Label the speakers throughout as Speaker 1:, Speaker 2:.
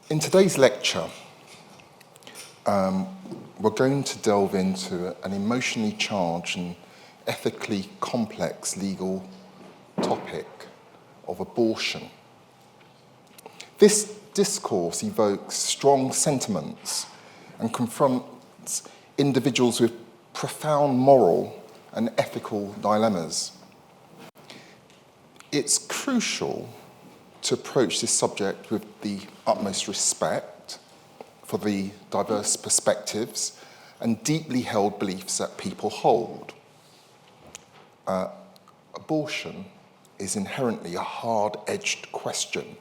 Speaker 1: In today's lecture, we're going to delve into an emotionally charged and ethically complex legal topic of abortion. This discourse evokes strong sentiments and confronts individuals with profound moral and ethical dilemmas. It's crucial to approach this subject with the utmost respect for the diverse perspectives and deeply held beliefs that people hold. Abortion is inherently a hard-edged question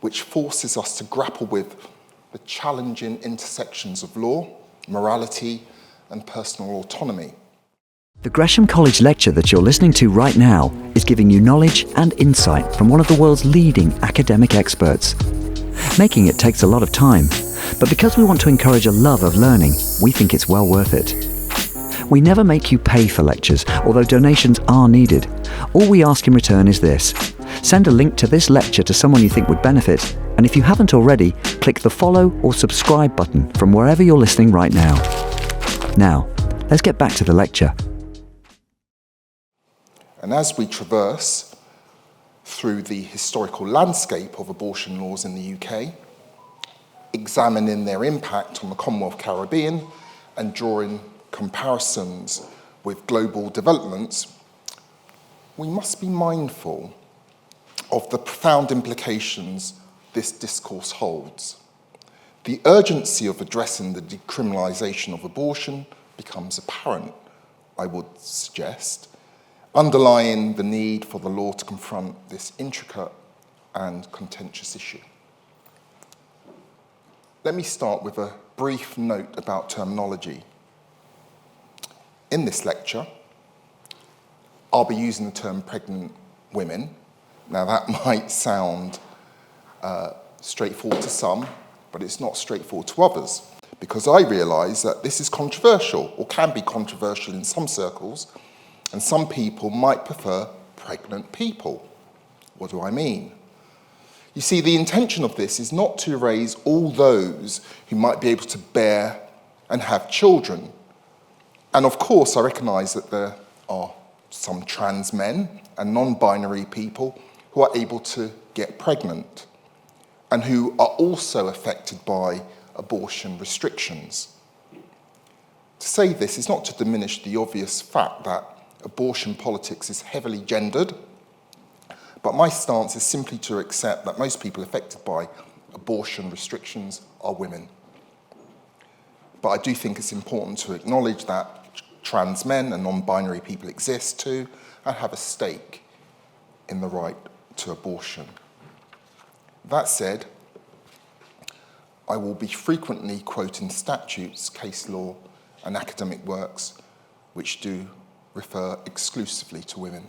Speaker 1: which forces us to grapple with the challenging intersections of law, morality, and personal autonomy.
Speaker 2: The Gresham College lecture that you're listening to right now is giving you knowledge and insight from one of the world's leading academic experts. Making it takes a lot of time, but because we want to encourage a love of learning, we think it's well worth it. We never make you pay for lectures, although donations are needed. All we ask in return is this: send a link to this lecture to someone you think would benefit, and if you haven't already, click the follow or subscribe button from wherever you're listening right now. Now, let's get back to the lecture.
Speaker 1: And as we traverse through the historical landscape of abortion laws in the UK, examining their impact on the Commonwealth Caribbean and drawing comparisons with global developments, we must be mindful of the profound implications this discourse holds. The urgency of addressing the decriminalisation of abortion becomes apparent, I would suggest, underlying the need for the law to confront this intricate and contentious issue. Let me start with a brief note about terminology. In this lecture, I'll be using the term pregnant women. Now that might sound straightforward to some, but it's not straightforward to others, because I realise that this is controversial, or can be controversial in some circles, and some people might prefer pregnant people. What do I mean? You see, the intention of this is not to erase all those who might be able to bear and have children. And of course, I recognise that there are some trans men and non-binary people who are able to get pregnant and who are also affected by abortion restrictions. To say this is not to diminish the obvious fact that abortion politics is heavily gendered, but my stance is simply to accept that most people affected by abortion restrictions are women. But I do think it's important to acknowledge that trans men and non-binary people exist too and have a stake in the right to abortion. That said, I will be frequently quoting statutes, case law, and academic works which do refer exclusively to women.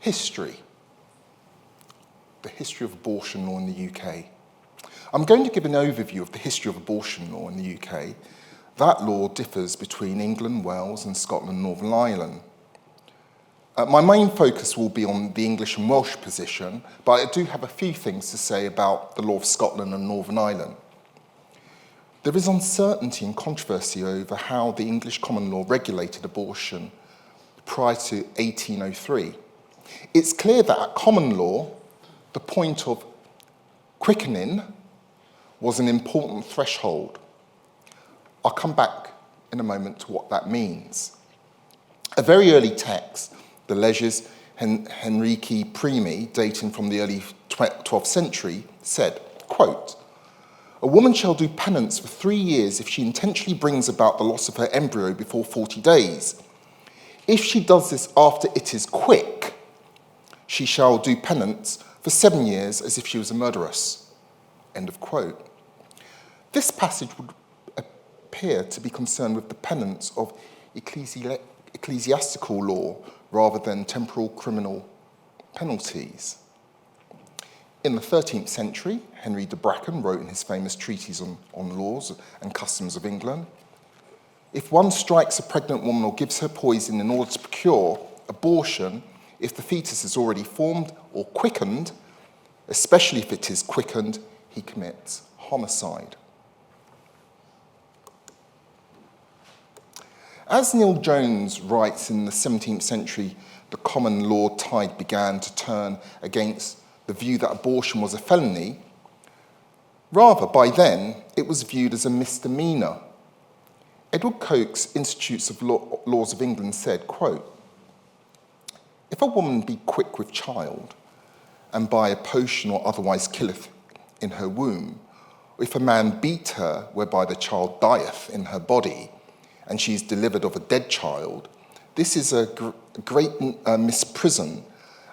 Speaker 1: History. The history of abortion law in the UK. I'm going to give an overview of the history of abortion law in the UK. That law differs between England, Wales, and Scotland and Northern Ireland. My main focus will be on the English and Welsh position, but I do have a few things to say about the law of Scotland and Northern Ireland. There is uncertainty and controversy over how the English common law regulated abortion prior to 1803. It's clear that at common law, the point of quickening was an important threshold. I'll come back in a moment to what that means. A very early text, the Leges Henrici Primi, dating from the early 12th century, said, quote, "A woman shall do penance for 3 years if she intentionally brings about the loss of her embryo before 40 days. If she does this after it is quick, she shall do penance for 7 years as if she was a murderess." End of quote. This passage would appear to be concerned with the penance of ecclesiastical law rather than temporal criminal penalties. In the 13th century, Henry de Bracken wrote in his famous treatise on laws and customs of England, "If one strikes a pregnant woman or gives her poison in order to procure abortion, if the fetus is already formed or quickened, especially if it is quickened, he commits homicide. As Neil Jones writes in the 17th century, the common law tide began to turn against the view that abortion was a felony. Rather, by then, it was viewed as a misdemeanour. Edward Coke's Institutes of Laws of England said, quote, "If a woman be quick with child, and by a potion or otherwise killeth in her womb, or if a man beat her, whereby the child dieth in her body, and she is delivered of a dead child, this is a great misprison,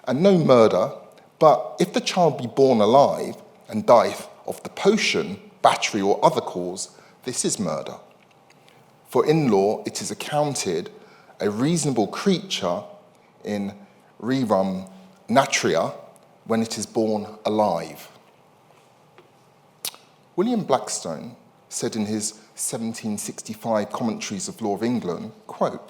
Speaker 1: and no murder, but if the child be born alive, and dieth of the potion, battery, or other cause, this is murder. For in law it is accounted a reasonable creature in rerum natria when it is born alive." William Blackstone said in his 1765 Commentaries of Law of England, quote,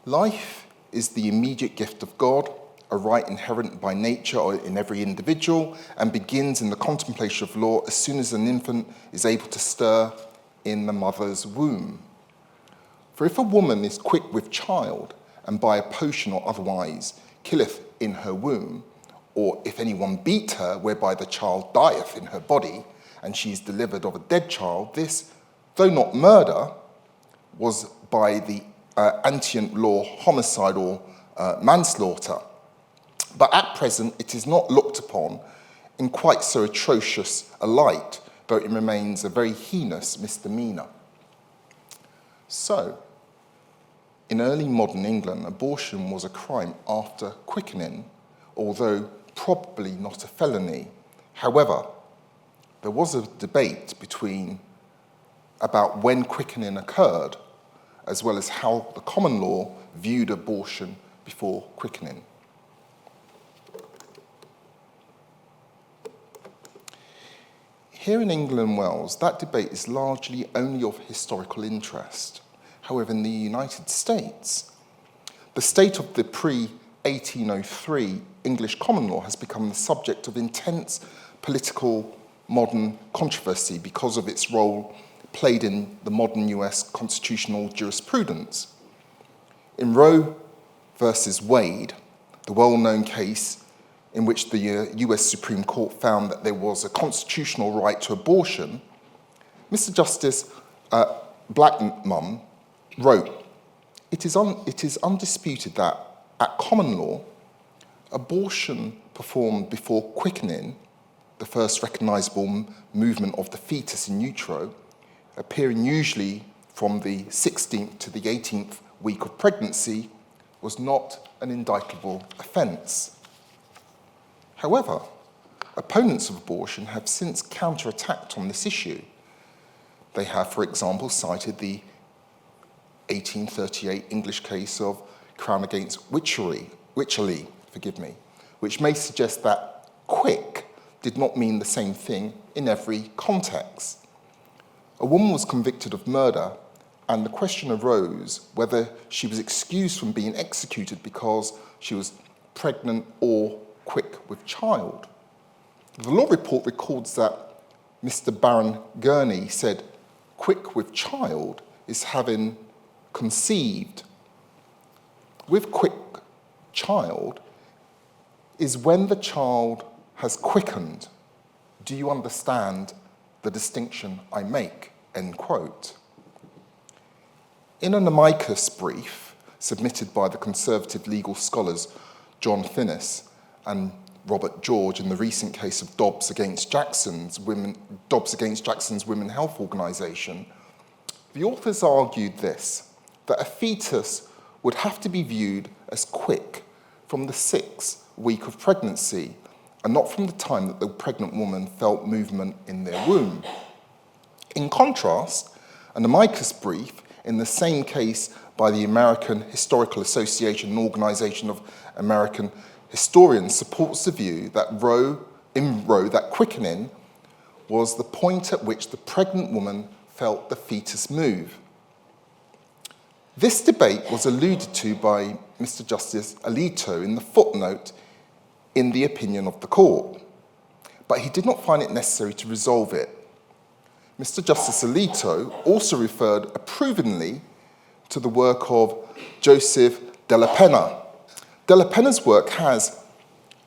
Speaker 1: "Life is the immediate gift of God, a right inherent by nature or in every individual, and begins in the contemplation of law as soon as an infant is able to stir in the mother's womb. For if a woman is quick with child, and by a potion or otherwise killeth in her womb, or if anyone beat her, whereby the child dieth in her body, and she is delivered of a dead child, this, though not murder, was by the antient law homicide or manslaughter. But at present it is not looked upon in quite so atrocious a light, though it remains a very heinous misdemeanour." So, in early modern England, abortion was a crime after quickening, although probably not a felony. However, there was a debate about when quickening occurred, as well as how the common law viewed abortion before quickening. Here in England and Wales, that debate is largely only of historical interest. However, in the United States, the state of the pre-1803 English common law has become the subject of intense political modern controversy because of its role played in the modern US constitutional jurisprudence. In Roe versus Wade, the well-known case in which the US Supreme Court found that there was a constitutional right to abortion, Mr. Justice Blackmun wrote, it is undisputed that at common law, abortion performed before quickening, the first recognizable movement of the fetus in utero, appearing usually from the 16th to the 18th week of pregnancy, was not an indictable offence. However, opponents of abortion have since counterattacked on this issue. They have, for example, cited the 1838 English case of Crown against Wycherley, which may suggest that quick did not mean the same thing in every context. A woman was convicted of murder, and the question arose whether she was excused from being executed because she was pregnant or quick with child. The law report records that Mr. Baron Gurney said, "Quick with child is having conceived. With quick child is when the child has quickened. Do you understand the distinction I make?" End quote. In an amicus brief submitted by the conservative legal scholars John Finnis and Robert George in the recent case of Dobbs against Jackson's Women Health Organisation, the authors argued that a fetus would have to be viewed as quick from the 6th week of pregnancy and not from the time that the pregnant woman felt movement in their womb. In contrast, an amicus brief in the same case by the American Historical Association and Organization of American Historians supports the view that that quickening was the point at which the pregnant woman felt the fetus move. This debate was alluded to by Mr. Justice Alito in the footnote in the opinion of the court, but he did not find it necessary to resolve it. Mr. Justice Alito also referred approvingly to the work of Joseph Della Penna. Della Penna's work has,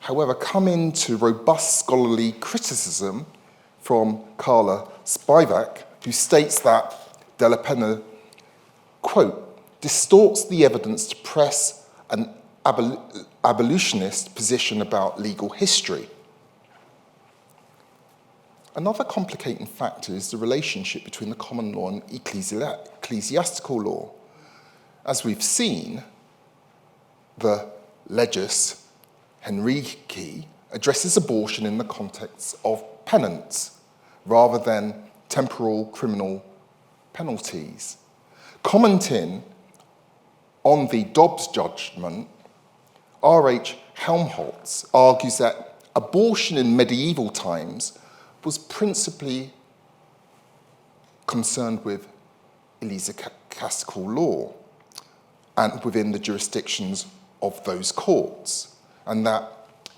Speaker 1: however, come into robust scholarly criticism from Carla Spivak, who states that Della Penna, quote, distorts the evidence to press an abolitionist position about legal history. Another complicating factor is the relationship between the common law and ecclesiastical law. As we've seen, the Legis Henrici addresses abortion in the context of penance rather than temporal criminal penalties. Commenting on the Dobbs judgment, R.H. Helmholtz argues that abortion in medieval times was principally concerned with ecclesiastical law and within the jurisdictions of those courts, and that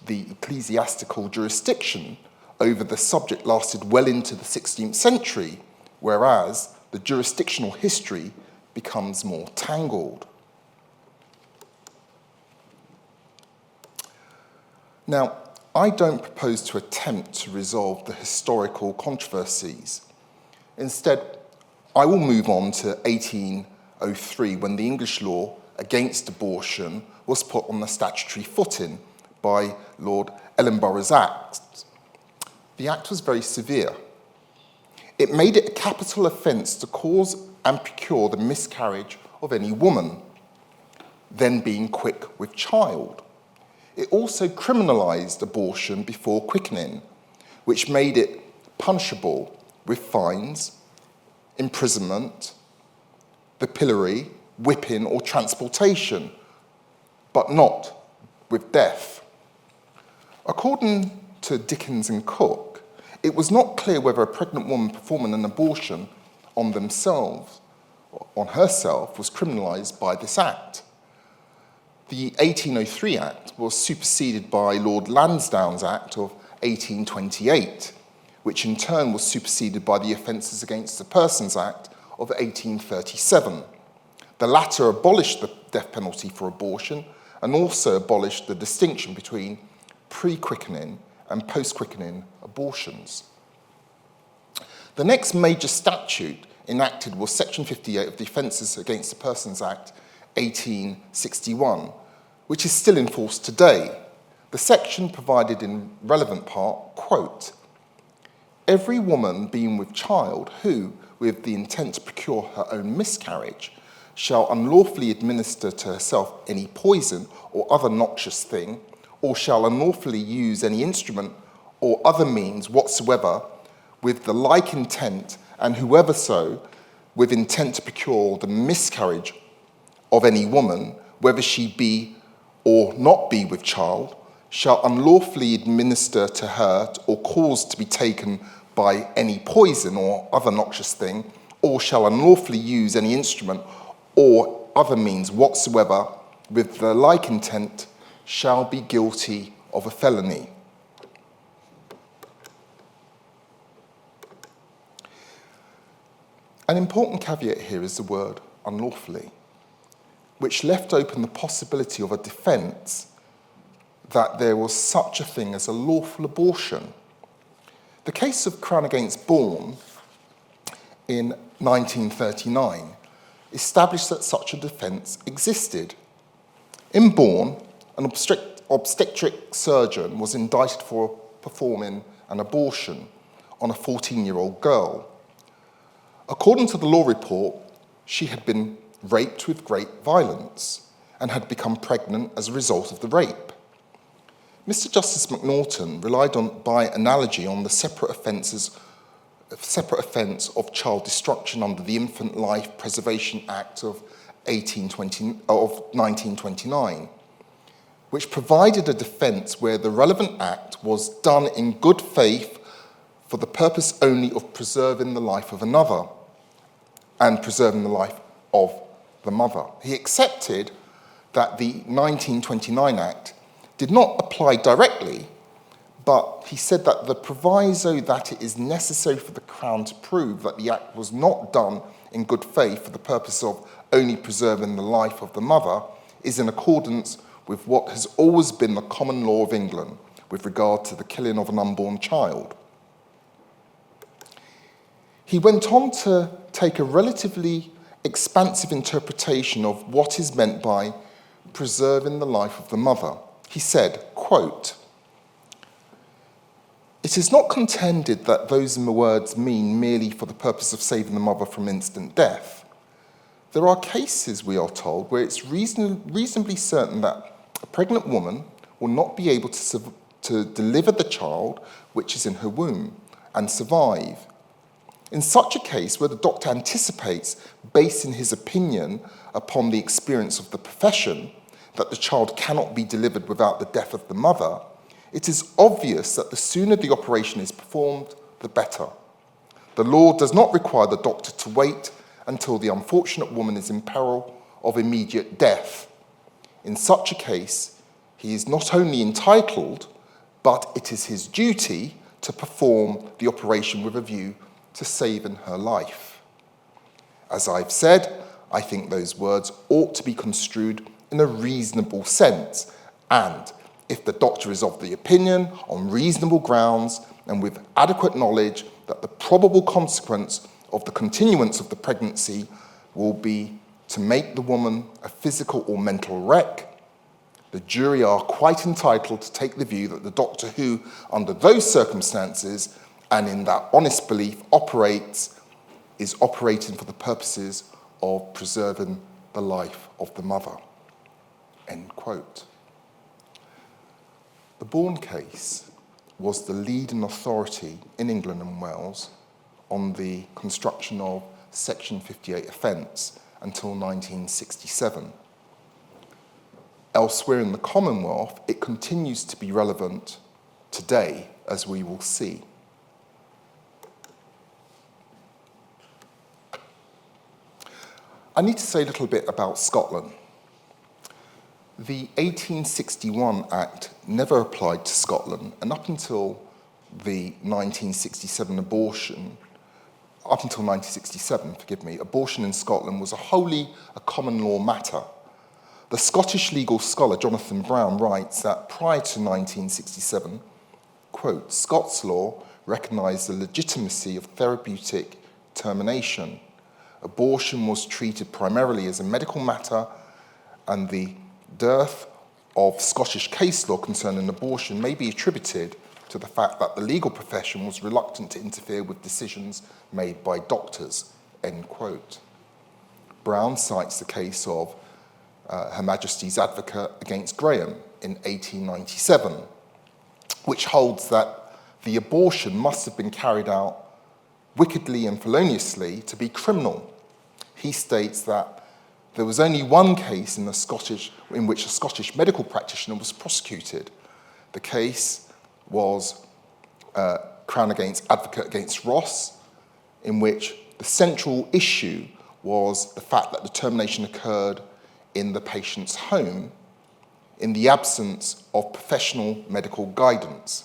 Speaker 1: the ecclesiastical jurisdiction over the subject lasted well into the 16th century, whereas the jurisdictional history becomes more tangled. Now, I don't propose to attempt to resolve the historical controversies. Instead, I will move on to 1803, when the English law against abortion was put on the statutory footing by Lord Ellenborough's Act. The Act was very severe. It made it a capital offence to cause and procure the miscarriage of any woman, then being quick with child. It also criminalised abortion before quickening, which made it punishable with fines, imprisonment, the pillory, whipping, or transportation, but not with death. According to Dickens and Cook, it was not clear whether a pregnant woman performing an abortion on themselves, on herself, was criminalised by this act. The 1803 Act was superseded by Lord Lansdowne's Act of 1828, which in turn was superseded by the Offences Against the Persons Act of 1837. The latter abolished the death penalty for abortion and also abolished the distinction between pre-quickening and post-quickening abortions. The next major statute enacted was Section 58 of the Offences Against the Persons Act 1861, which is still in force today. The section provided in relevant part, quote, every woman being with child who, with the intent to procure her own miscarriage, shall unlawfully administer to herself any poison or other noxious thing, or shall unlawfully use any instrument or other means whatsoever with the like intent, and whoever so, with intent to procure the miscarriage of any woman, whether she be or not be with child, shall unlawfully administer to her or cause to be taken by any poison or other noxious thing, or shall unlawfully use any instrument or other means whatsoever with the like intent, shall be guilty of a felony. An important caveat here is the word unlawfully, which left open the possibility of a defence that there was such a thing as a lawful abortion. The case of Crown against Bourn in 1939 established that such a defence existed. In Bourn, an obstetric surgeon was indicted for performing an abortion on a 14-year-old girl. According to the law report, she had been raped with great violence and had become pregnant as a result of the rape. Mr. Justice McNaughton relied on, by analogy, on the separate offence of child destruction under the Infant Life Preservation Act of 1929, which provided a defence where the relevant act was done in good faith for the purpose only of preserving the life of another and preserving the life of the mother. He accepted that the 1929 Act did not apply directly, but he said that the proviso that it is necessary for the Crown to prove that the Act was not done in good faith for the purpose of only preserving the life of the mother is in accordance with what has always been the common law of England with regard to the killing of an unborn child. He went on to take a relatively expansive interpretation of what is meant by preserving the life of the mother. He said, quote, "It is not contended that those words mean merely for the purpose of saving the mother from instant death. There are cases, we are told, where it's reasonably certain that a pregnant woman will not be able to deliver the child which is in her womb and survive. In such a case, where the doctor anticipates, basing his opinion upon the experience of the profession, that the child cannot be delivered without the death of the mother, it is obvious that the sooner the operation is performed, the better. The law does not require the doctor to wait until the unfortunate woman is in peril of immediate death. In such a case, he is not only entitled, but it is his duty to perform the operation with a view to saving her life." As I've said, I think those words ought to be construed in a reasonable sense, and if the doctor is of the opinion, on reasonable grounds, and with adequate knowledge that the probable consequence of the continuance of the pregnancy will be to make the woman a physical or mental wreck, the jury are quite entitled to take the view that the doctor who, under those circumstances, and in that honest belief, is operating for the purposes of preserving the life of the mother. End quote. The Bourn case was the leading authority in England and Wales on the construction of Section 58 offence until 1967. Elsewhere in the Commonwealth, it continues to be relevant today, as we will see. I need to say a little bit about Scotland. The 1861 Act never applied to Scotland, and up until 1967, abortion in Scotland was wholly a common law matter. The Scottish legal scholar Jonathan Brown writes that prior to 1967, quote, "Scots law recognised the legitimacy of therapeutic termination. Abortion was treated primarily as a medical matter, and the dearth of Scottish case law concerning abortion may be attributed to the fact that the legal profession was reluctant to interfere with decisions made by doctors," end quote. Brown cites the case of Her Majesty's Advocate against Graham in 1897, which holds that the abortion must have been carried out wickedly and feloniously to be criminal. He states that there was only one case in which a Scottish medical practitioner was prosecuted. The case was Crown against Advocate against Ross, in which the central issue was the fact that the termination occurred in the patient's home in the absence of professional medical guidance.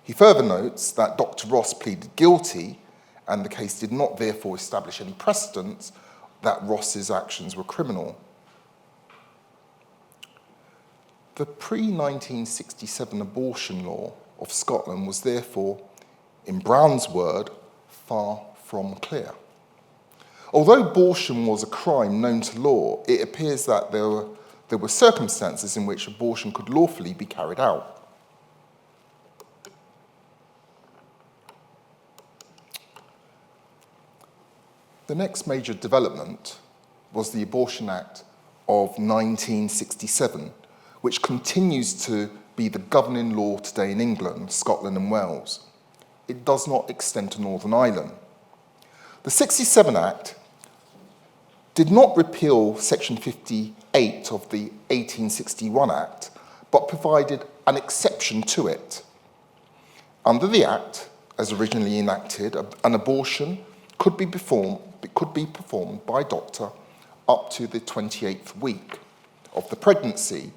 Speaker 1: He further notes that Dr. Ross pleaded guilty, and the case did not therefore establish any precedent that Ross's actions were criminal. The pre-1967 abortion law of Scotland was therefore, in Brown's word, far from clear. Although abortion was a crime known to law, it appears that there were circumstances in which abortion could lawfully be carried out. The next major development was the Abortion Act of 1967, which continues to be the governing law today in England, Scotland and Wales. It does not extend to Northern Ireland. The 67 Act did not repeal Section 58 of the 1861 Act, but provided an exception to it. Under the Act, as originally enacted, an abortion could be performed by a doctor up to the 28th week of the pregnancy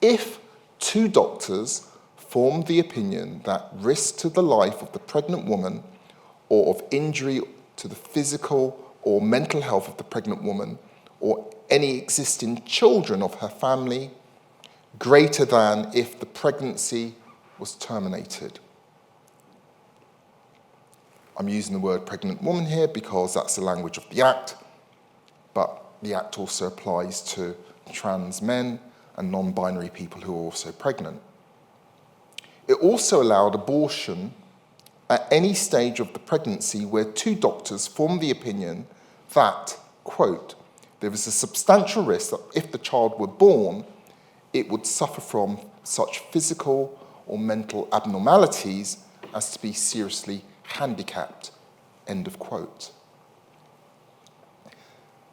Speaker 1: if 2 doctors formed the opinion that risk to the life of the pregnant woman or of injury to the physical or mental health of the pregnant woman or any existing children of her family greater than if the pregnancy was terminated. I'm using the word pregnant woman here because that's the language of the Act, but the Act also applies to trans men and non-binary people who are also pregnant. It also allowed abortion at any stage of the pregnancy where 2 doctors formed the opinion that, quote, there is a substantial risk that if the child were born, it would suffer from such physical or mental abnormalities as to be seriously handicapped, end of quote.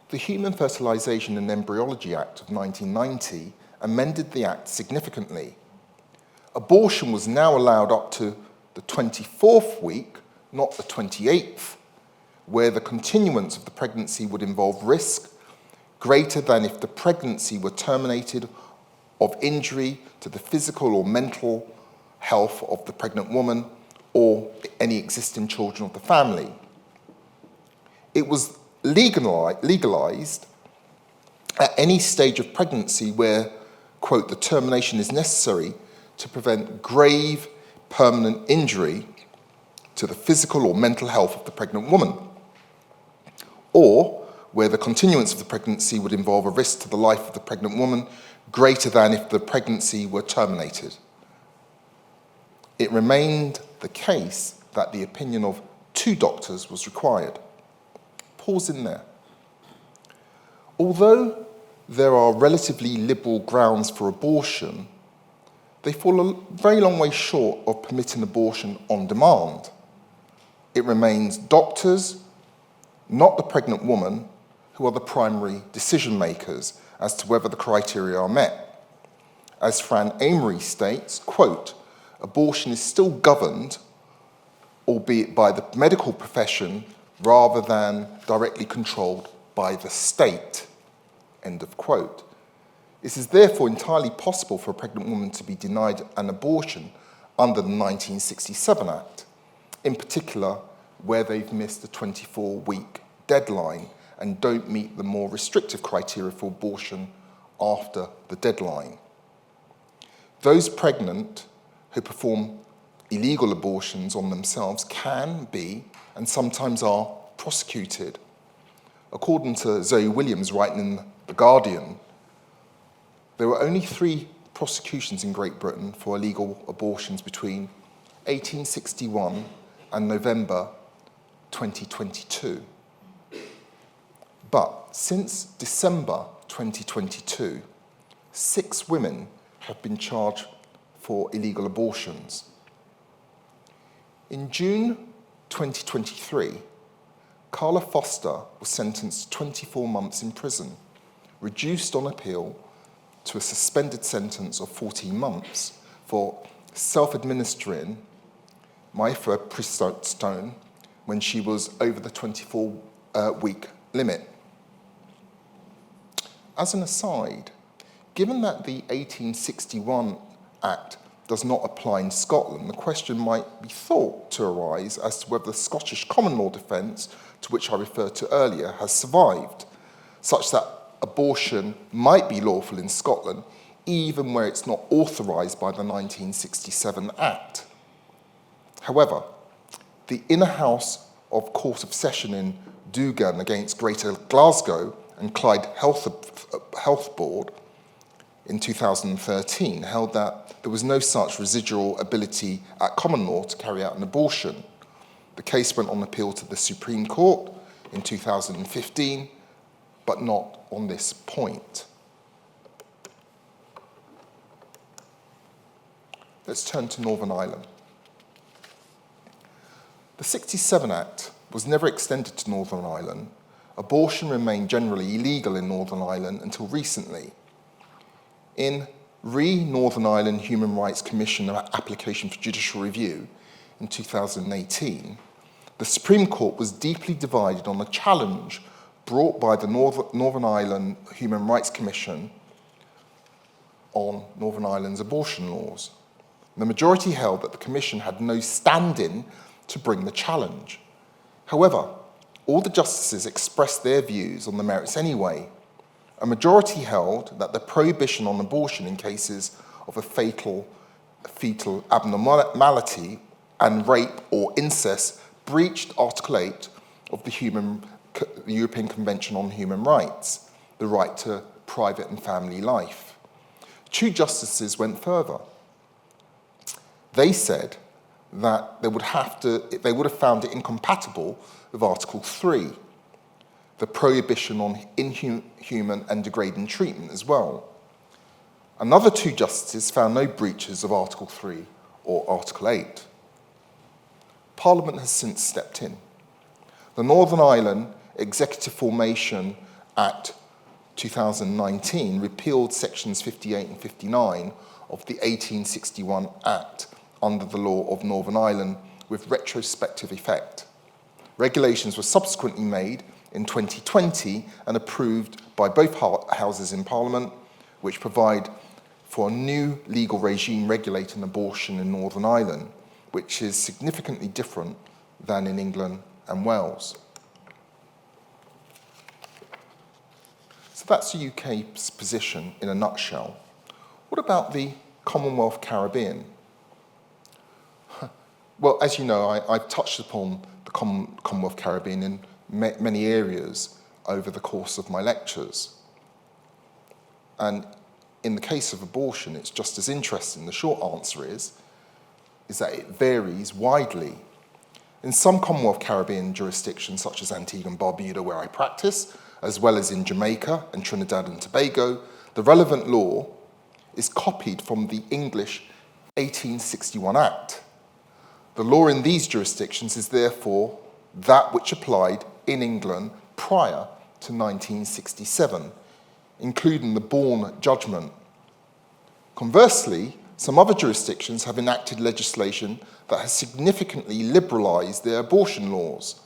Speaker 1: The Human Fertilisation and Embryology Act of 1990 amended the Act significantly. Abortion was now allowed up to the 24th week, not the 28th, where the continuance of the pregnancy would involve risk greater than if the pregnancy were terminated of injury to the physical or mental health of the pregnant woman or any existing children of the family. It was legalised at any stage of pregnancy where, quote, the termination is necessary to prevent grave permanent injury to the physical or mental health of the pregnant woman, or where the continuance of the pregnancy would involve a risk to the life of the pregnant woman greater than if the pregnancy were terminated. It remained the case that the opinion of 2 doctors was required. Pause in there. Although there are relatively liberal grounds for abortion, they fall a very long way short of permitting abortion on demand. It remains doctors, not the pregnant woman, who are the primary decision makers as to whether the criteria are met. As Fran Amory states, quote, abortion is still governed, albeit by the medical profession, rather than directly controlled by the state, end of quote. It is therefore entirely possible for a pregnant woman to be denied an abortion under the 1967 Act, in particular where they've missed the 24-week deadline and don't meet the more restrictive criteria for abortion after the deadline. Those pregnant who perform illegal abortions on themselves can be, and sometimes are, prosecuted. According to Zoe Williams, writing in The Guardian, there were only 3 prosecutions in Great Britain for illegal abortions between 1861 and November 2022. But since December 2022, 6 women have been charged for illegal abortions. In June 2023, Carla Foster was sentenced to 24 months in prison, reduced on appeal to a suspended sentence of 14 months for self-administering mifepristone when she was over the 24-week limit. As an aside, given that the 1861 Act does not apply in Scotland, the question might be thought to arise as to whether the Scottish common law defence, to which I referred to earlier, has survived, such that abortion might be lawful in Scotland, even where it's not authorised by the 1967 Act. However, the Inner House of Court of Session in Dugan against Greater Glasgow and Clyde Health Board in 2013 held that there was no such residual ability at common law to carry out an abortion. The case went on appeal to the Supreme Court in 2015, but not on this point. Let's turn to Northern Ireland. The 67 Act was never extended to Northern Ireland. Abortion remained generally illegal in Northern Ireland until recently. In Northern Ireland Human Rights Commission application for judicial review in 2018, the Supreme Court was deeply divided on a challenge brought by the Northern Ireland Human Rights Commission on Northern Ireland's abortion laws. The majority held that the Commission had no stand-in to bring the challenge. However, all the justices expressed their views on the merits anyway. A majority held that the prohibition on abortion in cases of a fetal abnormality and rape or incest breached Article 8 of the European Convention on Human Rights, the right to private and family life. Two justices went further. They said that they would have found it incompatible with Article 3, the prohibition on inhuman and degrading treatment as well. Another two justices found no breaches of Article 3 or Article 8. Parliament has since stepped in. The Northern Ireland Executive Formation Act 2019 repealed sections 58 and 59 of the 1861 Act under the law of Northern Ireland with retrospective effect. Regulations were subsequently made in 2020 and approved by both houses in Parliament, which provide for a new legal regime regulating abortion in Northern Ireland, which is significantly different than in England and Wales. So that's the UK's position in a nutshell. What about the Commonwealth Caribbean? Well, as you know, I've touched upon the Commonwealth Caribbean in many areas over the course of my lectures. And in the case of abortion, it's just as interesting. The short answer is that it varies widely. In some Commonwealth Caribbean jurisdictions, such as Antigua and Barbuda, where I practice, as well as in Jamaica and Trinidad and Tobago, the relevant law is copied from the English 1861 Act. The law in these jurisdictions is therefore that which applied in England prior to 1967, including the Bourn judgment. Conversely, some other jurisdictions have enacted legislation that has significantly liberalised their abortion laws.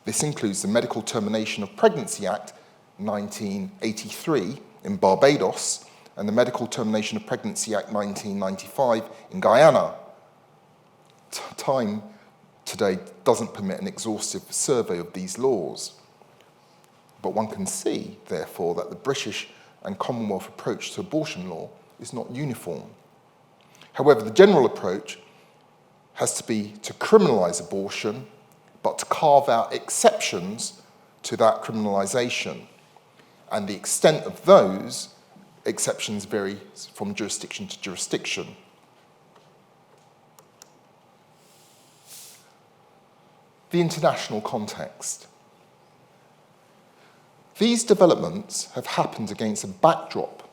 Speaker 1: This includes the Medical Termination of Pregnancy Act 1983 in Barbados and the Medical Termination of Pregnancy Act 1995 in Guyana. Time today doesn't permit an exhaustive survey of these laws. But one can see, therefore, that the British and Commonwealth approach to abortion law is not uniform. However, the general approach has to be to criminalise abortion, but to carve out exceptions to that criminalisation. And the extent of those exceptions vary from jurisdiction to jurisdiction. The international context. These developments have happened against a backdrop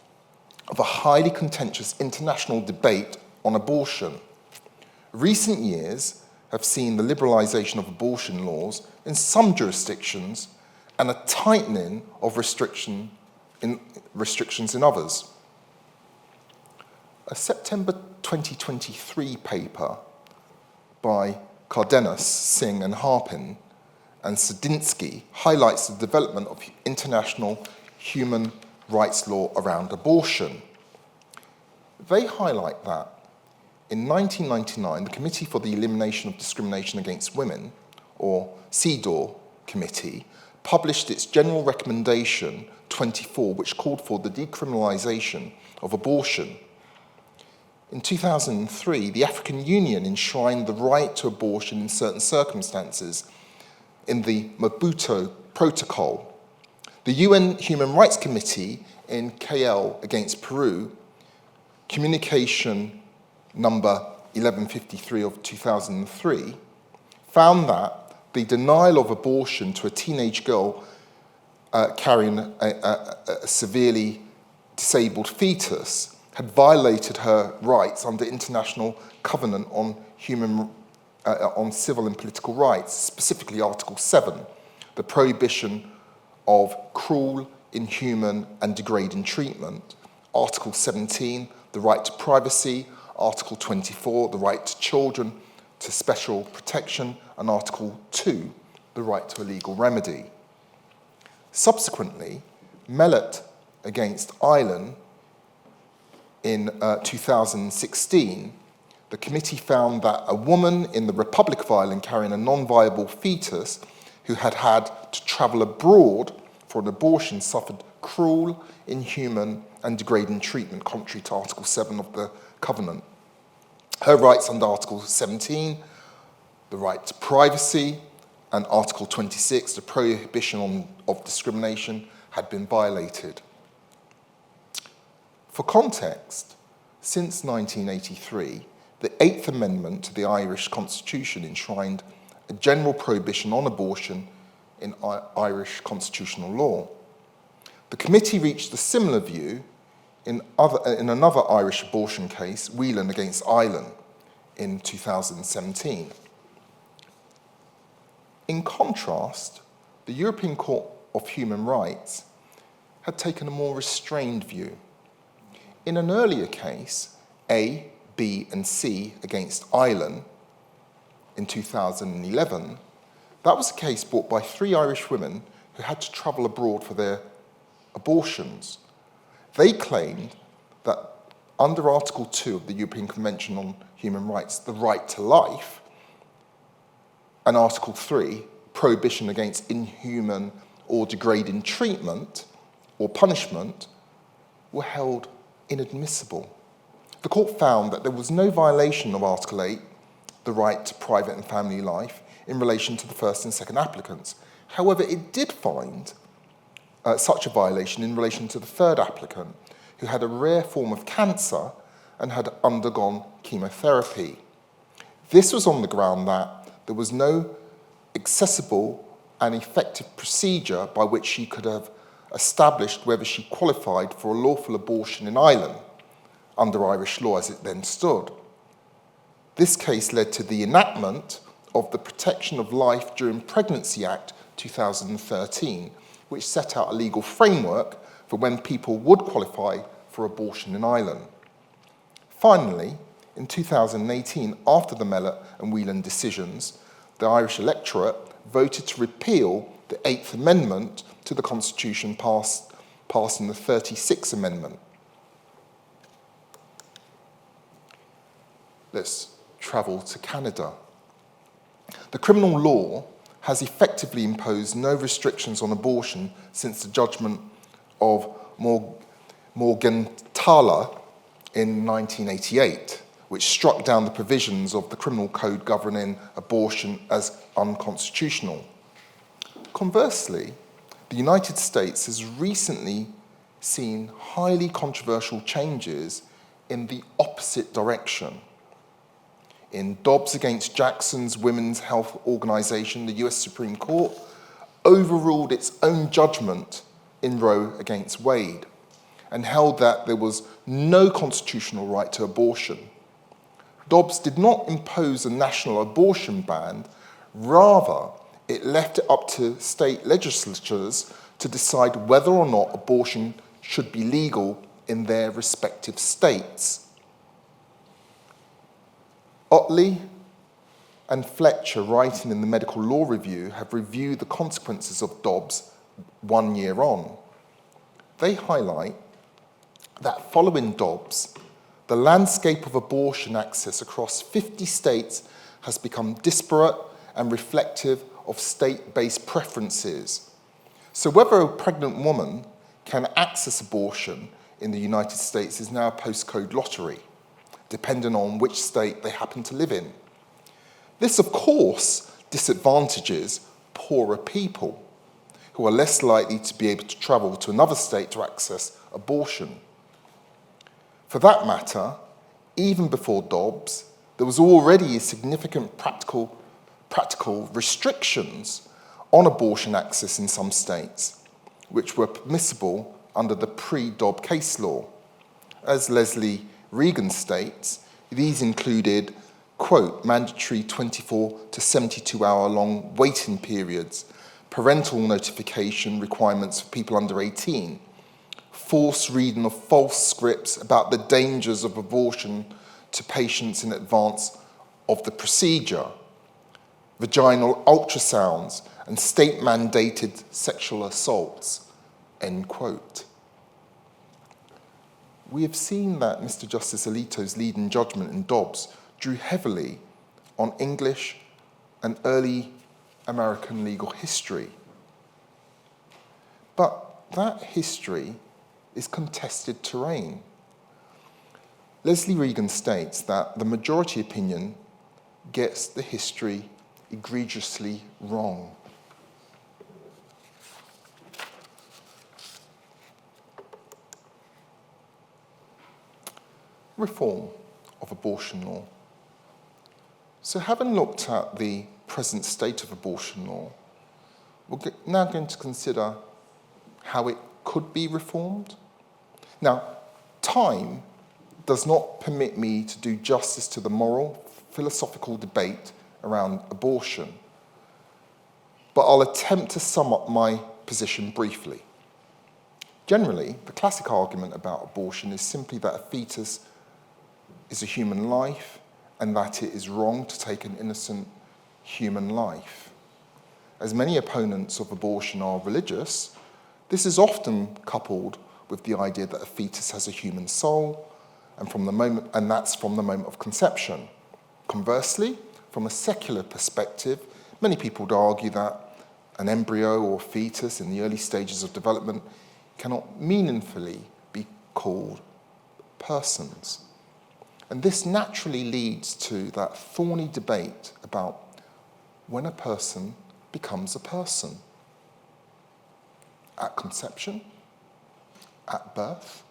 Speaker 1: of a highly contentious international debate on abortion. Recent years have seen the liberalisation of abortion laws in some jurisdictions and a tightening of restrictions in others. A September 2023 paper by Cardenas, Singh and Harpin and Sadinsky highlights the development of international human rights law around abortion. They highlight that in 1999, the Committee for the Elimination of Discrimination Against Women, or CEDAW Committee, published its General Recommendation 24, which called for the decriminalisation of abortion. In 2003, the African Union enshrined the right to abortion in certain circumstances in the Maputo Protocol. The UN Human Rights Committee in KL against Peru, communication number 1153 of 2003, found that the denial of abortion to a teenage girl carrying a severely disabled fetus had violated her rights under International Covenant on Civil and Political Rights, specifically Article 7, the prohibition of cruel, inhuman and degrading treatment, Article 17, the right to privacy, Article 24, the right to children to special protection, and Article 2, the right to a legal remedy. Subsequently, Mellett against Ireland in 2016, the committee found that a woman in the Republic of Ireland carrying a non-viable fetus who had had to travel abroad for an abortion suffered cruel, inhuman, and degrading treatment contrary to Article 7 of the Covenant. Her rights under Article 17, the right to privacy, and Article 26, the prohibition of discrimination, had been violated. For context, since 1983, the 8th Amendment to the Irish Constitution enshrined a general prohibition on abortion in Irish constitutional law. The committee reached a similar view in another Irish abortion case, Whelan against Ireland, in 2017. In contrast, the European Court of Human Rights had taken a more restrained view. In an earlier case, A, B, and C against Ireland in 2011, that was a case brought by 3 Irish women who had to travel abroad for their abortions. They claimed that under Article 2 of the European Convention on Human Rights, the right to life, and Article 3, prohibition against inhuman or degrading treatment or punishment, were held inadmissible. The court found that there was no violation of Article 8, the right to private and family life, in relation to the first and second applicants. However, it did find such a violation in relation to the third applicant, who had a rare form of cancer and had undergone chemotherapy. This was on the ground that there was no accessible and effective procedure by which she could have established whether she qualified for a lawful abortion in Ireland, under Irish law as it then stood. This case led to the enactment of the Protection of Life During Pregnancy Act 2013, which set out a legal framework for when people would qualify for abortion in Ireland. Finally, in 2018, after the Mellett and Whelan decisions, the Irish electorate voted to repeal the 8th Amendment to the Constitution, passing the 36th Amendment. Let's travel to Canada. The criminal law has effectively imposed no restrictions on abortion since the judgment of Morgenthaler in 1988, which struck down the provisions of the criminal code governing abortion as unconstitutional. Conversely, the United States has recently seen highly controversial changes in the opposite direction. In Dobbs against Jackson's Women's Health Organization, the US Supreme Court overruled its own judgment in Roe against Wade and held that there was no constitutional right to abortion. Dobbs did not impose a national abortion ban, rather it left it up to state legislatures to decide whether or not abortion should be legal in their respective states. Otley and Fletcher, writing in the Medical Law Review, have reviewed the consequences of Dobbs 1 year on. They highlight that following Dobbs, the landscape of abortion access across 50 states has become disparate and reflective of state-based preferences. So whether a pregnant woman can access abortion in the United States is now a postcode lottery, depending on which state they happen to live in. This, of course, disadvantages poorer people, who are less likely to be able to travel to another state to access abortion. For that matter, even before Dobbs, there was already significant practical restrictions on abortion access in some states, which were permissible under the pre-Dobbs case law. As Leslie Regan states, these included, quote, mandatory 24 to 72 hour long waiting periods, parental notification requirements for people under 18, forced reading of false scripts about the dangers of abortion to patients in advance of the procedure, vaginal ultrasounds, and state-mandated sexual assaults, end quote. We have seen that Mr. Justice Alito's leading judgment in Dobbs drew heavily on English and early American legal history. But that history is contested terrain. Leslie Regan states that the majority opinion gets the history egregiously wrong. Reform of abortion law. So having looked at the present state of abortion law, we're now going to consider how it could be reformed. Now, time does not permit me to do justice to the moral, philosophical debate around abortion, but I'll attempt to sum up my position briefly. Generally, the classic argument about abortion is simply that a fetus is a human life and that it is wrong to take an innocent human life. As many opponents of abortion are religious, this is often coupled with the idea that a fetus has a human soul, and that's from the moment of conception. Conversely, from a secular perspective, many people would argue that an embryo or fetus in the early stages of development cannot meaningfully be called persons. And this naturally leads to that thorny debate about when a person becomes a person. At conception, at birth,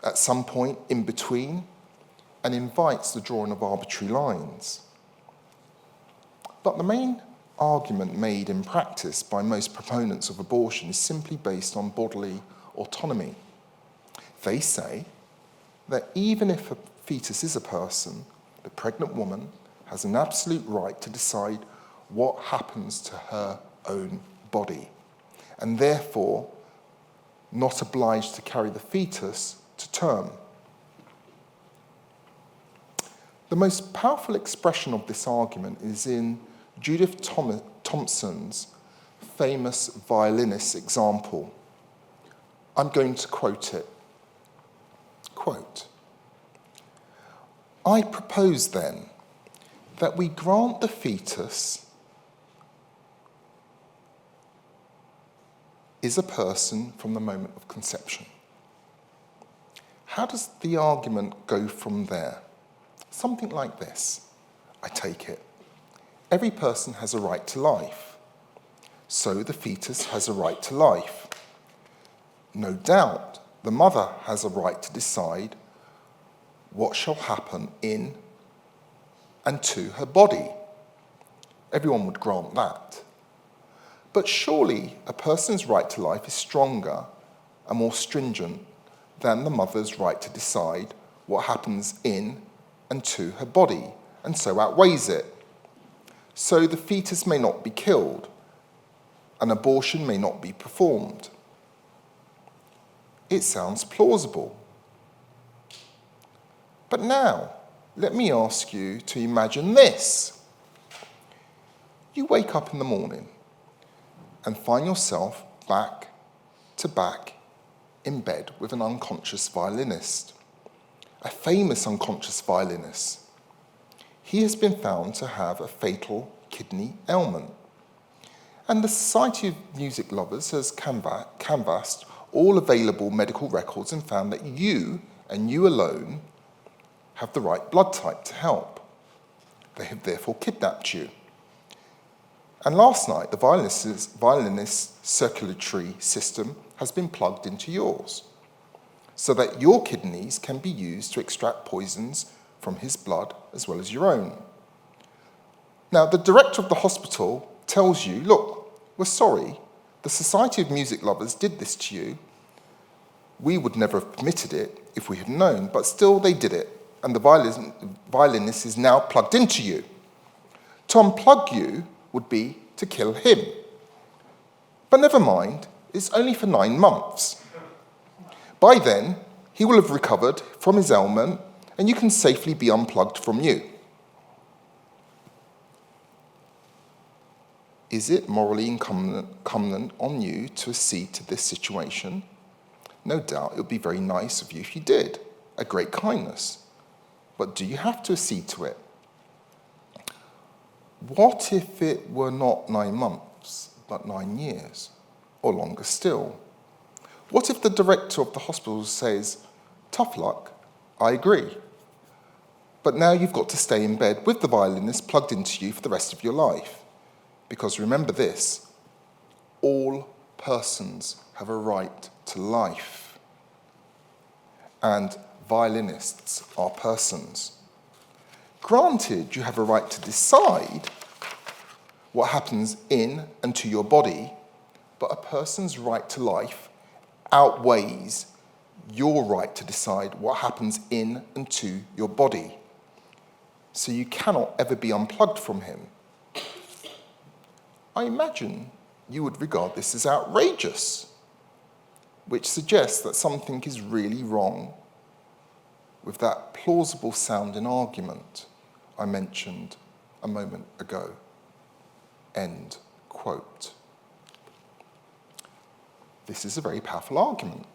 Speaker 1: at some point in between, and invites the drawing of arbitrary lines. But the main argument made in practice by most proponents of abortion is simply based on bodily autonomy. They say that even if a fetus is a person, the pregnant woman has an absolute right to decide what happens to her own body, and therefore not obliged to carry the fetus to term. The most powerful expression of this argument is in Judith Thompson's famous violinist example. I'm going to quote it. Quote, "I propose then that we grant the fetus is a person from the moment of conception." How does the argument go from there? Something like this, I take it. Every person has a right to life, so the fetus has a right to life. No doubt, the mother has a right to decide what shall happen in and to her body. Everyone would grant that. But surely a person's right to life is stronger and more stringent than the mother's right to decide what happens in and to her body, and so outweighs it. So the fetus may not be killed, an abortion may not be performed. It sounds plausible. But now, let me ask you to imagine this. You wake up in the morning and find yourself back to back in bed with an unconscious violinist, a famous unconscious violinist. He has been found to have a fatal kidney ailment. And the Society of Music Lovers has canvassed all available medical records and found that you, and you alone, have the right blood type to help. They have therefore kidnapped you. And last night, the violinist's circulatory system has been plugged into yours, so that your kidneys can be used to extract poisons from his blood as well as your own. Now, the director of the hospital tells you, look, we're sorry, the Society of Music Lovers did this to you. We would never have permitted it if we had known, but still they did it, and the violinist is now plugged into you. To unplug you would be to kill him. But never mind, it's only for 9 months. By then, he will have recovered from his ailment, and you can safely be unplugged from you. Is it morally incumbent on you to accede to this situation? No doubt it would be very nice of you if you did, a great kindness. But do you have to accede to it? What if it were not 9 months, but 9 years, or longer still? What if the director of the hospital says, tough luck, I agree, but now you've got to stay in bed with the violinist plugged into you for the rest of your life? Because remember this, all persons have a right to life, and violinists are persons. Granted, you have a right to decide what happens in and to your body, but a person's right to life outweighs your right to decide what happens in and to your body. So you cannot ever be unplugged from him. I imagine you would regard this as outrageous, which suggests that something is really wrong with that plausible sounding argument I mentioned a moment ago. End quote. This is a very powerful argument.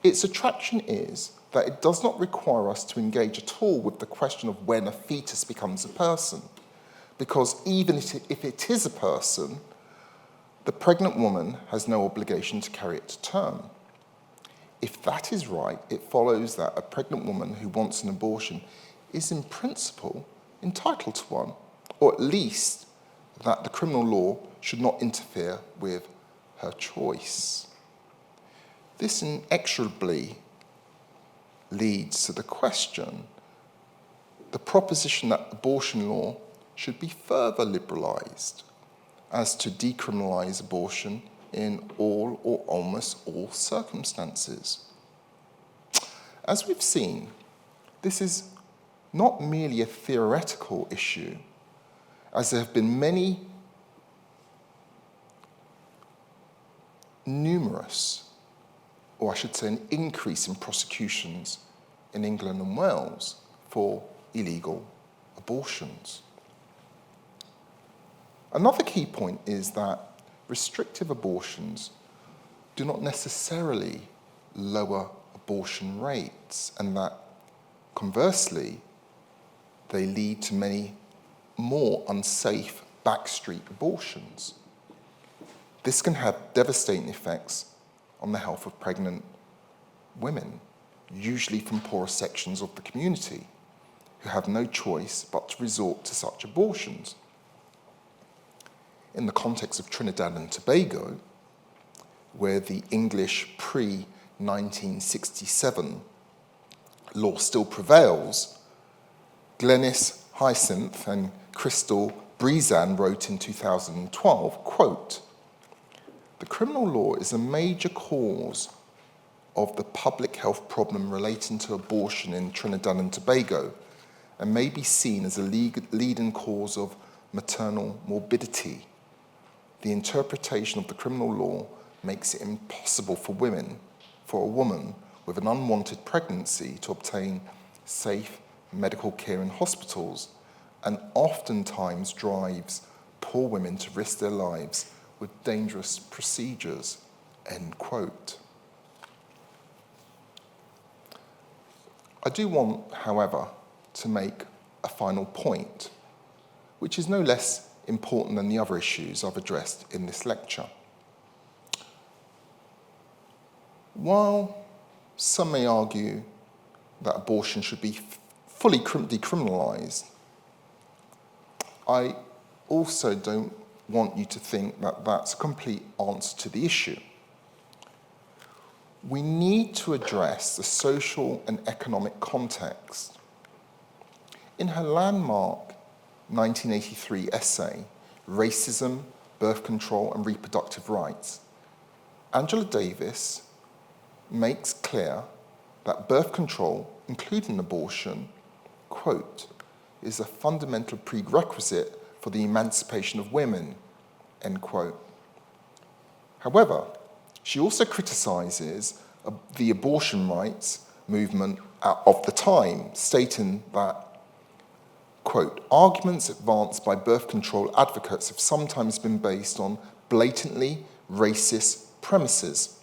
Speaker 1: Its attraction is that it does not require us to engage at all with the question of when a fetus becomes a person, because even if it is a person, the pregnant woman has no obligation to carry it to term. If that is right, it follows that a pregnant woman who wants an abortion is in principle entitled to one, or at least that the criminal law should not interfere with her choice. This inexorably leads to the question, the proposition that abortion law should be further liberalised as to decriminalise abortion in all or almost all circumstances. As we've seen, this is not merely a theoretical issue, as there have been numerous, or I should say an increase in prosecutions in England and Wales for illegal abortions. Another key point is that restrictive abortions do not necessarily lower abortion rates, and that, conversely, they lead to many more unsafe backstreet abortions. This can have devastating effects on the health of pregnant women, usually from poorer sections of the community, who have no choice but to resort to such abortions. In the context of Trinidad and Tobago, where the English pre-1967 law still prevails, Glenys Hyacinth and Crystal Brezan wrote in 2012, quote, "The criminal law is a major cause of the public health problem relating to abortion in Trinidad and Tobago and may be seen as a leading cause of maternal morbidity. The interpretation of the criminal law makes it impossible for a woman with an unwanted pregnancy to obtain safe medical care in hospitals, and oftentimes drives poor women to risk their lives with dangerous procedures," end quote. I do want, however, to make a final point, which is no less important than the other issues I've addressed in this lecture. While some may argue that abortion should be fully decriminalised, I also don't want you to think that that's a complete answer to the issue. We need to address the social and economic context. In her landmark 1983 essay, Racism, Birth Control and Reproductive Rights, Angela Davis makes clear that birth control, including abortion, quote, "is a fundamental prerequisite for the emancipation of women," end quote. However, she also criticises the abortion rights movement of the time, stating that, quote, arguments advanced by birth control advocates have sometimes been based on blatantly racist premises,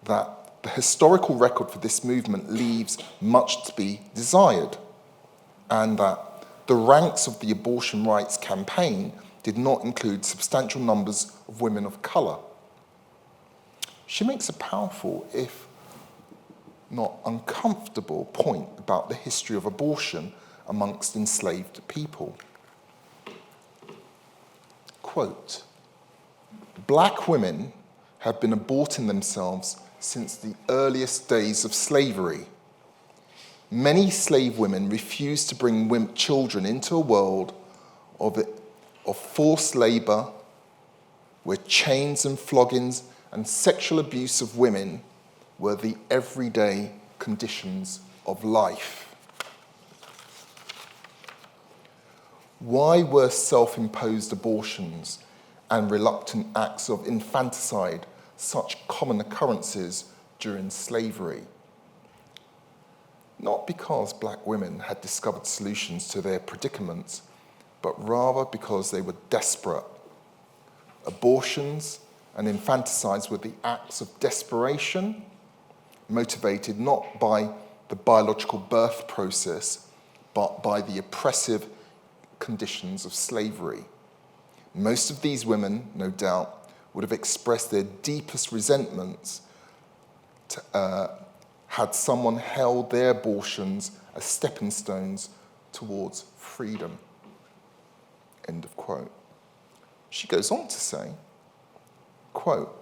Speaker 1: that the historical record for this movement leaves much to be desired, and that the ranks of the abortion rights campaign did not include substantial numbers of women of colour. She makes a powerful, if not uncomfortable, point about the history of abortion amongst enslaved people. Quote, black women have been aborting themselves since the earliest days of slavery. Many slave women refused to bring children into a world of forced labour, where chains and floggings and sexual abuse of women were the everyday conditions of life. Why were self-imposed abortions and reluctant acts of infanticide such common occurrences during slavery? Not because black women had discovered solutions to their predicaments, but rather because they were desperate. Abortions and infanticides were the acts of desperation, motivated not by the biological birth process, but by the oppressive conditions of slavery. Most of these women, no doubt, would have expressed their deepest resentments had someone held their abortions as stepping stones towards freedom. End of quote. She goes on to say, quote,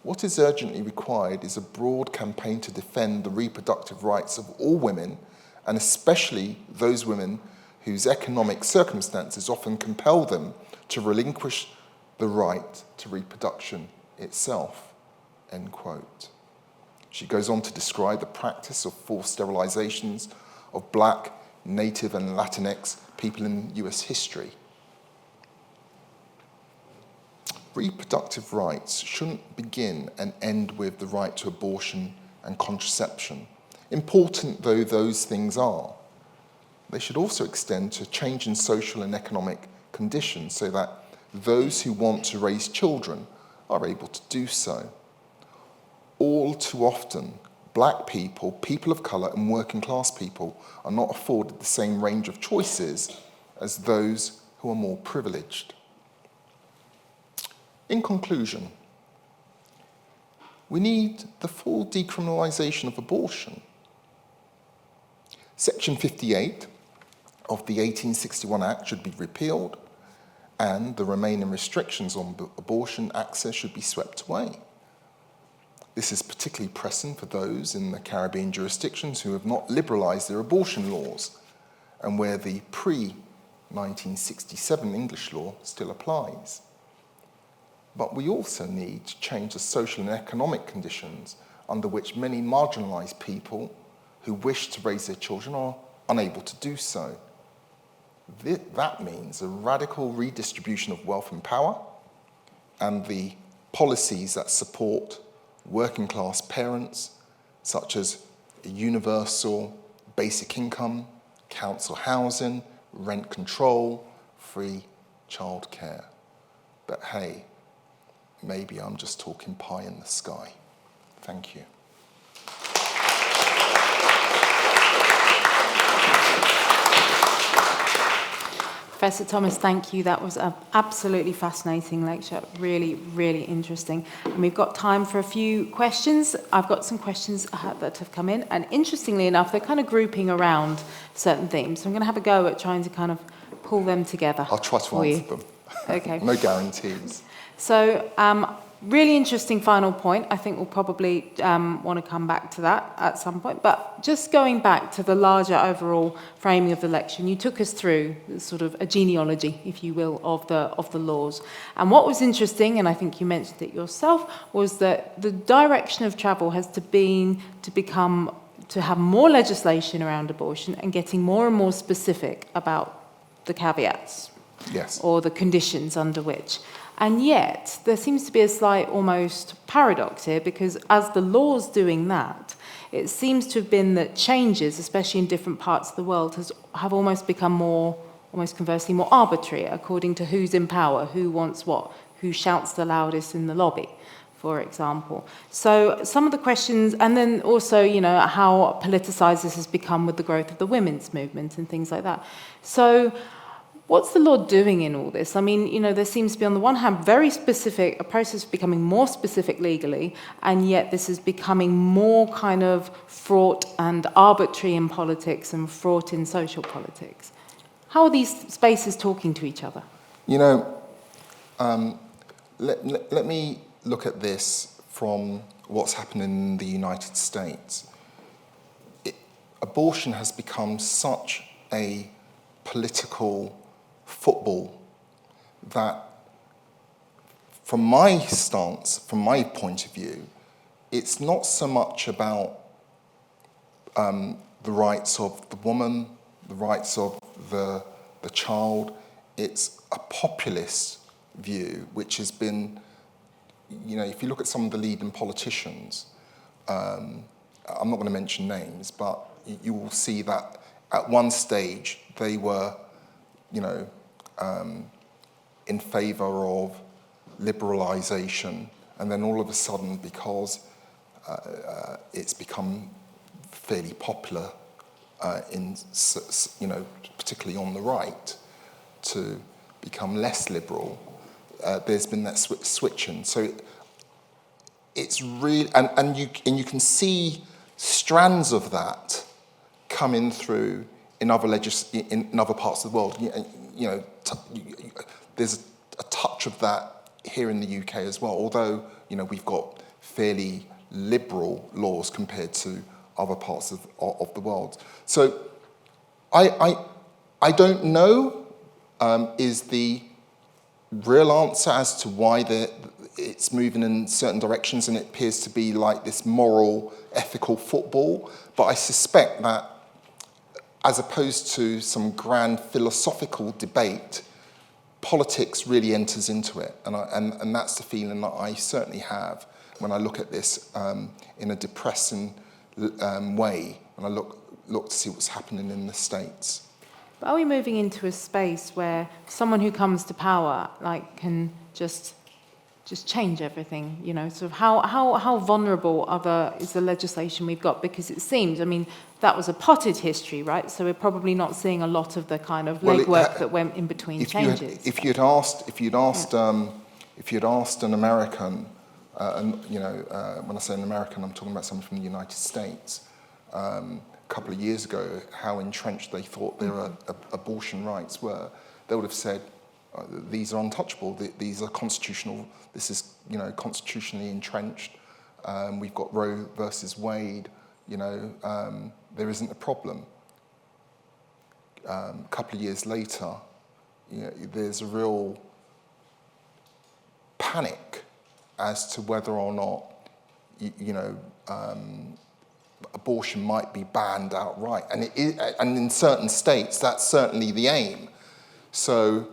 Speaker 1: what is urgently required is a broad campaign to defend the reproductive rights of all women, and especially those women whose economic circumstances often compel them to relinquish the right to reproduction itself, end quote. She goes on to describe the practice of forced sterilizations of black, native and Latinx people in US history. Reproductive rights shouldn't begin and end with the right to abortion and contraception, important though those things are. They should also extend to change in social and economic conditions so that those who want to raise children are able to do so. All too often, black people, people of colour and working class people are not afforded the same range of choices as those who are more privileged. In conclusion, we need the full decriminalisation of abortion. Section 58 of the 1861 Act should be repealed, and the remaining restrictions on abortion access should be swept away. This is particularly pressing for those in the Caribbean jurisdictions who have not liberalised their abortion laws and where the pre-1967 English law still applies. But we also need to change the social and economic conditions under which many marginalised people who wish to raise their children are unable to do so. That means a radical redistribution of wealth and power, and the policies that support working class parents, such as a universal basic income, council housing, rent control, free childcare. But hey, maybe I'm just talking pie in the sky. Thank you.
Speaker 3: Professor Thomas, thank you. That was an absolutely fascinating lecture. Really, really interesting. And we've got time for a few questions. I've got some questions that have come in. And interestingly enough, they're kind of grouping around certain themes. So I'm going to have a go at trying to kind of pull them together.
Speaker 1: I'll try to answer them.
Speaker 3: Okay.
Speaker 1: No guarantees.
Speaker 3: So, really interesting final point. I think we'll probably want to come back to that at some point. But just going back to the larger overall framing of the lecture, you took us through sort of a genealogy, if you will, of the laws. And what was interesting, and I think you mentioned it yourself, was that the direction of travel has to have more legislation around abortion and getting more and more specific about the caveats.
Speaker 1: Yes.
Speaker 3: Or the conditions under which. And yet, there seems to be a slight almost paradox here, because as the law's doing that, it seems to have been that changes, especially in different parts of the world, have almost become almost conversely, more arbitrary according to who's in power, who wants what, who shouts the loudest in the lobby, for example. So some of the questions, and then also, how politicized this has become with the growth of the women's movement and things like that. So what's the law doing in all this? I mean, there seems to be, on the one hand, very specific, a process of becoming more specific legally, and yet this is becoming more kind of fraught and arbitrary in politics and fraught in social politics. How are these spaces talking to each other?
Speaker 1: Let me look at this from what's happened in the United States. Abortion has become such a political football that, from my stance, from my point of view, it's not so much about the rights of the woman, the rights of the child. It's a populist view, which has been, if you look at some of the leading politicians, I'm not going to mention names, but you will see that at one stage they were, in favour of liberalisation, and then all of a sudden, because it's become fairly popular particularly on the right, to become less liberal, there's been that switching. So it's really, and you can see strands of that coming through in other in other parts of the world. There's a touch of that here in the UK as well. Although we've got fairly liberal laws compared to other parts of the world. So I don't know is the real answer as to why it's moving in certain directions, and it appears to be like this moral, ethical football. But I suspect that, as opposed to some grand philosophical debate, politics really enters into it, and that's the feeling that I certainly have when I look at this in a depressing way, when I look to see what's happening in the States.
Speaker 3: But are we moving into a space where someone who comes to power can just change everything? Sort of how vulnerable is the legislation we've got? Because it seems, that was a potted history, right? So we're probably not seeing a lot of the kind of legwork that went in between changes.
Speaker 1: If you'd asked an American, when I say an American, I'm talking about someone from the United States, a couple of years ago, how entrenched they thought their abortion rights were, they would have said, these are untouchable. These are constitutional. This is, constitutionally entrenched. We've got Roe versus Wade. There isn't a problem. A couple of years later, there's a real panic as to whether or not, abortion might be banned outright, and in certain states, that's certainly the aim. So,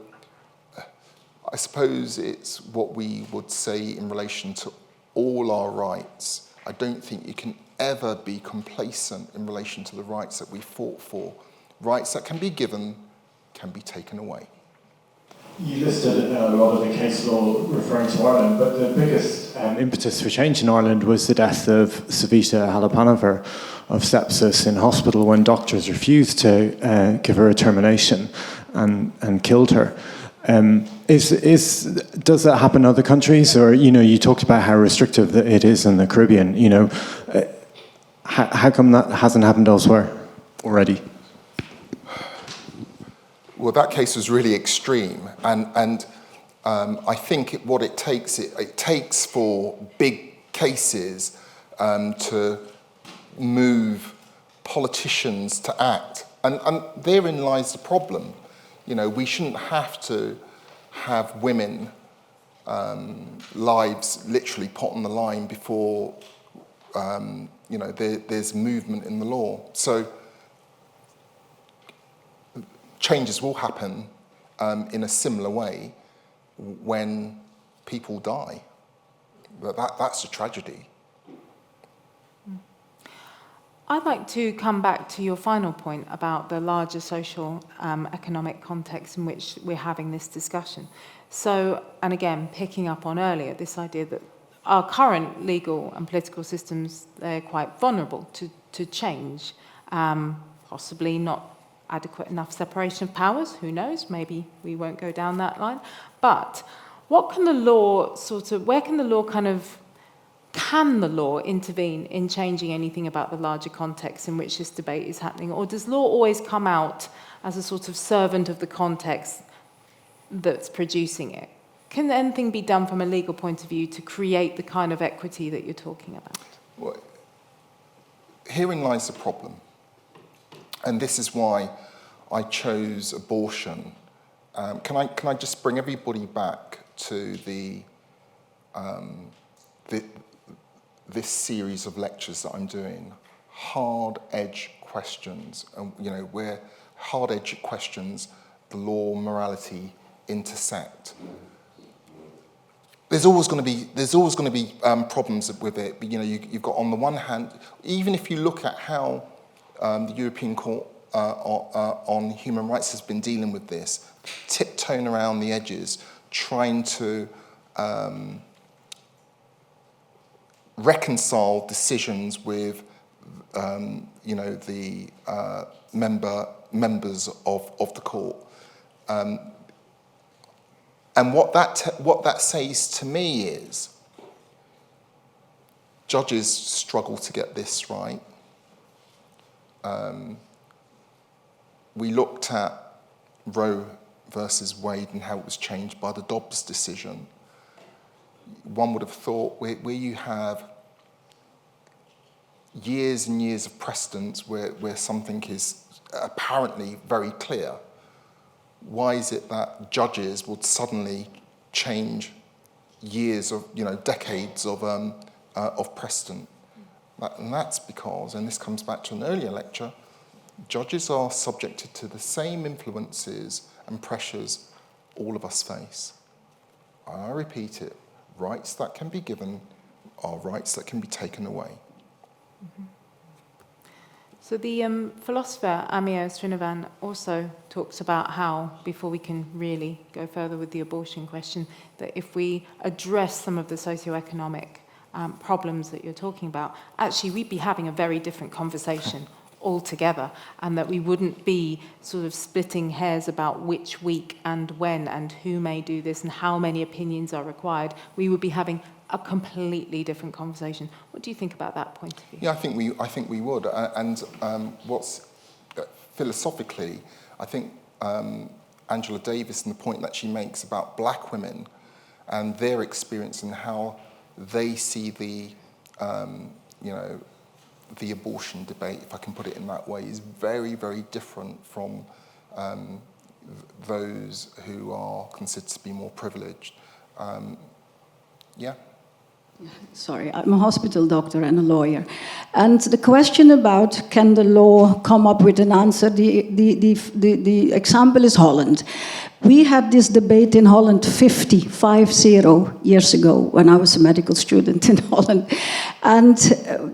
Speaker 1: I suppose it's what we would say in relation to all our rights. I don't think you can ever be complacent in relation to the rights that we fought for. Rights that can be given, can be taken away.
Speaker 4: You listed a lot of the case law referring to Ireland, but the biggest impetus for change in Ireland was the death of Savita Halappanavar of sepsis in hospital when doctors refused to give her a termination and killed her. Does that happen in other countries? Or, you talked about how restrictive it is in the Caribbean. How come that hasn't happened elsewhere already?
Speaker 1: Well, that case was really extreme, and I think what it takes for big cases to move politicians to act, and therein lies the problem. We shouldn't have to have women lives literally put on the line before there's movement in the law. So changes will happen in a similar way when people die. That's a tragedy.
Speaker 3: I'd like to come back to your final point about the larger social economic context in which we're having this discussion. So, and again, picking up on earlier, this idea that our current legal and political systems, they're quite vulnerable to change, possibly not adequate enough separation of powers, who knows, maybe we won't go down that line. But what can the law where can the law intervene in changing anything about the larger context in which this debate is happening? Or does law always come out as a sort of servant of the context that's producing it? Can anything be done from a legal point of view to create the kind of equity that you're talking about?
Speaker 1: Well, herein lies the problem. And this is why I chose abortion. Can I just bring everybody back to this series of lectures that I'm doing? Hard edge questions, where hard edge questions, the law, morality intersect. There's always going to be problems with it. But, you've got on the one hand, even if you look at how the European Court on Human Rights has been dealing with this, tiptoeing around the edges, trying to reconcile decisions with, the members of the court. And what that says to me is, judges struggle to get this right. We looked at Roe versus Wade and how it was changed by the Dobbs decision. One would have thought where you have years and years of precedence where something is apparently very clear, why is it that judges would suddenly change years of, decades of precedent? And that's because, and this comes back to an earlier lecture, judges are subjected to the same influences and pressures all of us face. I repeat it, rights that can be given are rights that can be taken away.
Speaker 3: Mm-hmm. So the philosopher Amir Srinivasan also talks about how, before we can really go further with the abortion question, that if we address some of the socioeconomic problems that you're talking about, actually we'd be having a very different conversation altogether, and that we wouldn't be sort of splitting hairs about which week and when and who may do this and how many opinions are required. We would be having a completely different conversation. What do you think about that point of view?
Speaker 1: Yeah, I think we would. And what's philosophically, I think Angela Davis and the point that she makes about black women and their experience and how they see the abortion debate, if I can put it in that way, is very, very different from those who are considered to be more privileged. Yeah.
Speaker 5: Sorry, I'm a hospital doctor and a lawyer. And the question about can the law come up with an answer, the example is Holland. We had this debate in Holland 50 years ago when I was a medical student in Holland. And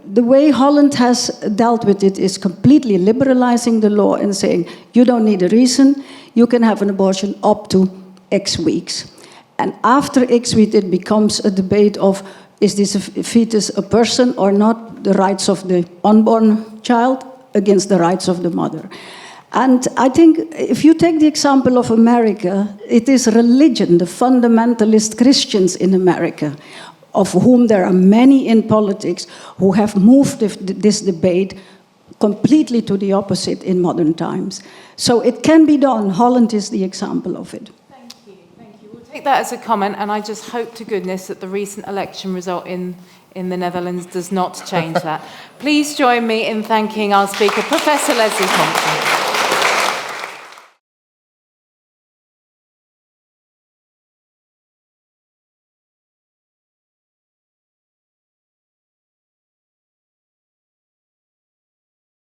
Speaker 5: the way Holland has dealt with it is completely liberalizing the law and saying, you don't need a reason, you can have an abortion up to X weeks. And after X weeks, it becomes a debate of, is this a fetus a person or not? The rights of the unborn child against the rights of the mother. And I think if you take the example of America, it is religion, the fundamentalist Christians in America, of whom there are many in politics, who have moved this debate completely to the opposite in modern times. So it can be done. Holland is the example of it.
Speaker 3: Take that as a comment, and I just hope to goodness that the recent election result in the Netherlands does not change that. Please join me in thanking our speaker, Professor Leslie Thompson.